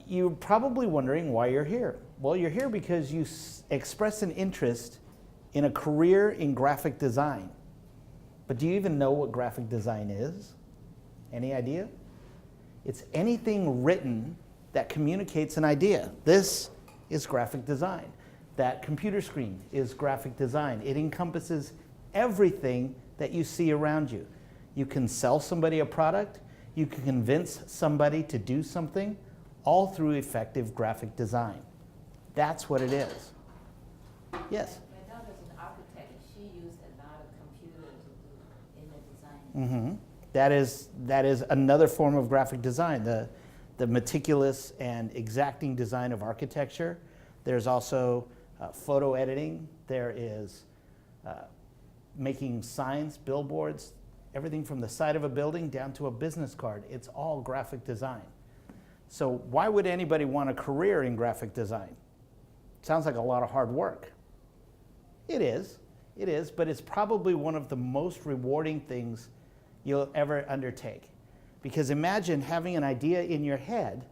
You're probably wondering why you're here. Well, you're here because you expressed an interest in a career in graphic design. But do you even know what graphic design is? Any idea? It's anything written that communicates an idea. This is graphic design. That computer screen is graphic design. It encompasses everything that you see around you. You can sell somebody a product. You can convince somebody to do something, all through effective graphic design. That's what it is. Yes? My daughter's an architect. She used a lot of computer to do in the design. That is another form of graphic design, the meticulous and exacting design of architecture. There's also photo editing. There is making signs, billboards, everything from the side of a building down to a business card. It's all graphic design. So why would anybody want a career in graphic design? Sounds like a lot of hard work. It is, but it's probably one of the most rewarding things you'll ever undertake. Because imagine having an idea in your head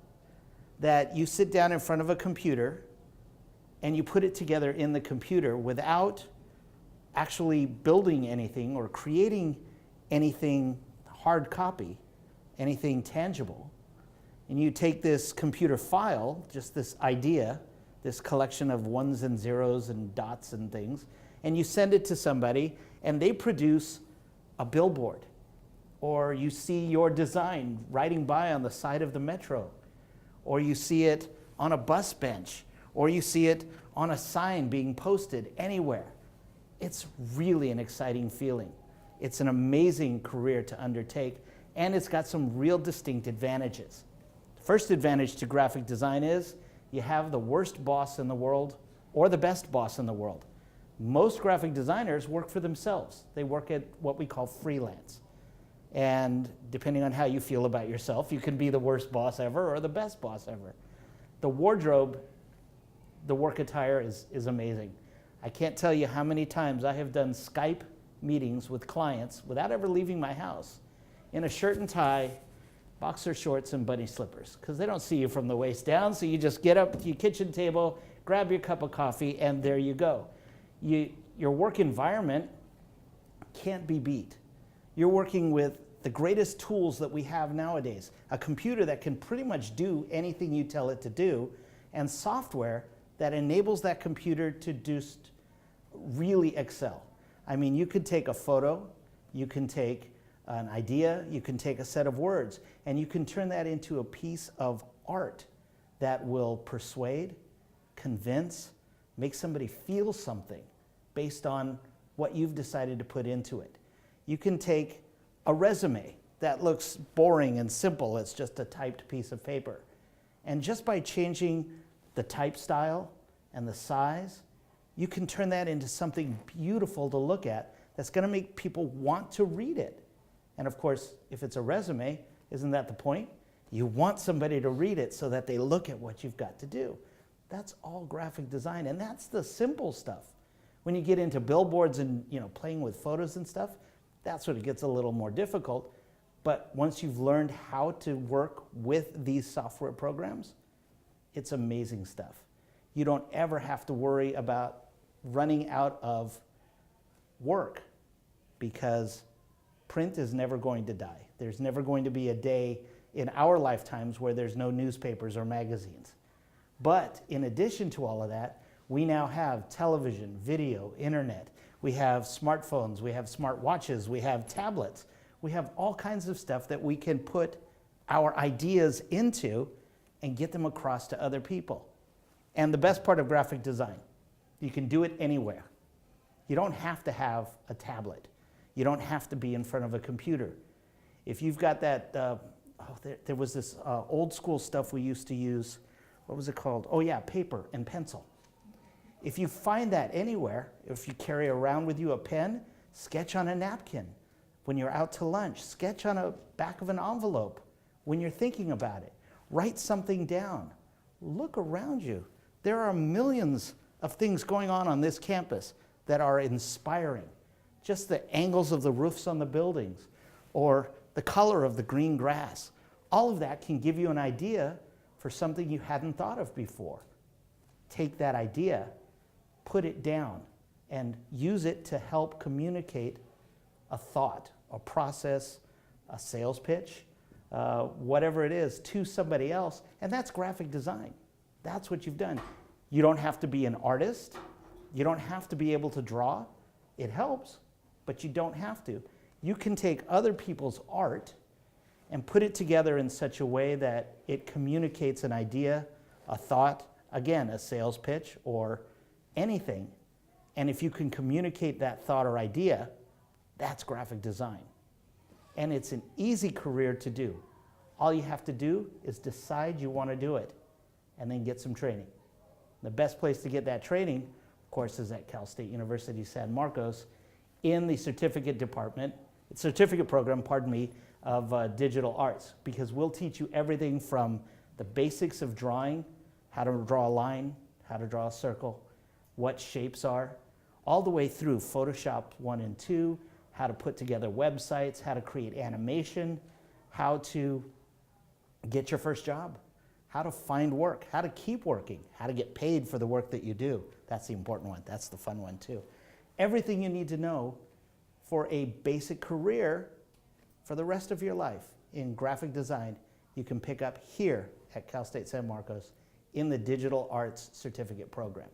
that you sit down in front of a computer and you put it together in the computer without actually building anything or creating anything hard copy, anything tangible. And you take this computer file, just this idea, this collection of ones and zeros and dots and things, and you send it to somebody and they produce a billboard. Or you see your design riding by on the side of the metro. Or you see it on a bus bench. Or you see it on a sign being posted anywhere. It's really an exciting feeling. It's an amazing career to undertake, and it's got some real distinct advantages. First advantage to graphic design is you have the worst boss in the world or the best boss in the world. Most graphic designers work for themselves. They work at what we call freelance. And depending on how you feel about yourself, you can be the worst boss ever or the best boss ever. The wardrobe, the work attire is amazing. I can't tell you how many times I have done Skype meetings with clients without ever leaving my house in a shirt and tie, boxer shorts, and bunny slippers, because they don't see you from the waist down, so you just get up to your kitchen table, grab your cup of coffee, and there you go. Your work environment can't be beat. You're working with the greatest tools that we have nowadays, a computer that can pretty much do anything you tell it to do, and software that enables that computer to just really excel. I mean, you could take a photo, you can take an idea, you can take a set of words, and you can turn that into a piece of art that will persuade, convince, make somebody feel something based on what you've decided to put into it. You can take a resume that looks boring and simple, it's just a typed piece of paper. And just by changing the type style and the size, you can turn that into something beautiful to look at that's going to make people want to read it. And of course, if it's a resume, isn't that the point? You want somebody to read it so that they look at what you've got to do. That's all graphic design, and that's the simple stuff. When you get into billboards and playing with photos and stuff, that's when it gets a little more difficult. But once you've learned how to work with these software programs, it's amazing stuff. You don't ever have to worry about running out of work, because print is never going to die. There's never going to be a day in our lifetimes where there's no newspapers or magazines. But in addition to all of that, we now have television, video, internet. We have smartphones, we have smart watches, we have tablets. We have all kinds of stuff that we can put our ideas into and get them across to other people. And the best part of graphic design, you can do it anywhere. You don't have to have a tablet. You don't have to be in front of a computer. If you've got that, there was this old school stuff we used to use. What was it called? Oh yeah, paper and pencil. If you find that anywhere, if you carry around with you a pen, sketch on a napkin. When you're out to lunch, sketch on the back of an envelope. When you're thinking about it, write something down. Look around you. There are millions of things going on this campus that are inspiring. Just the angles of the roofs on the buildings, or the color of the green grass. All of that can give you an idea for something you hadn't thought of before. Take that idea, put it down, and use it to help communicate a thought, a process, a sales pitch, whatever it is, to somebody else, and that's graphic design. That's what you've done. You don't have to be an artist. You don't have to be able to draw. It helps, but you don't have to. You can take other people's art and put it together in such a way that it communicates an idea, a thought, again, a sales pitch or anything. And if you can communicate that thought or idea, that's graphic design. And it's an easy career to do. All you have to do is decide you want to do it and then get some training. The best place to get that training, of course, is at Cal State University San Marcos in the certificate program, of digital arts, because we'll teach you everything from the basics of drawing, how to draw a line, how to draw a circle, what shapes are, all the way through Photoshop 1 and 2, how to put together websites, how to create animation, how to get your first job, how to find work, how to keep working, how to get paid for the work that you do. That's the important one. That's the fun one too. Everything you need to know for a basic career for the rest of your life in graphic design, you can pick up here at Cal State San Marcos in the Digital Arts Certificate Program.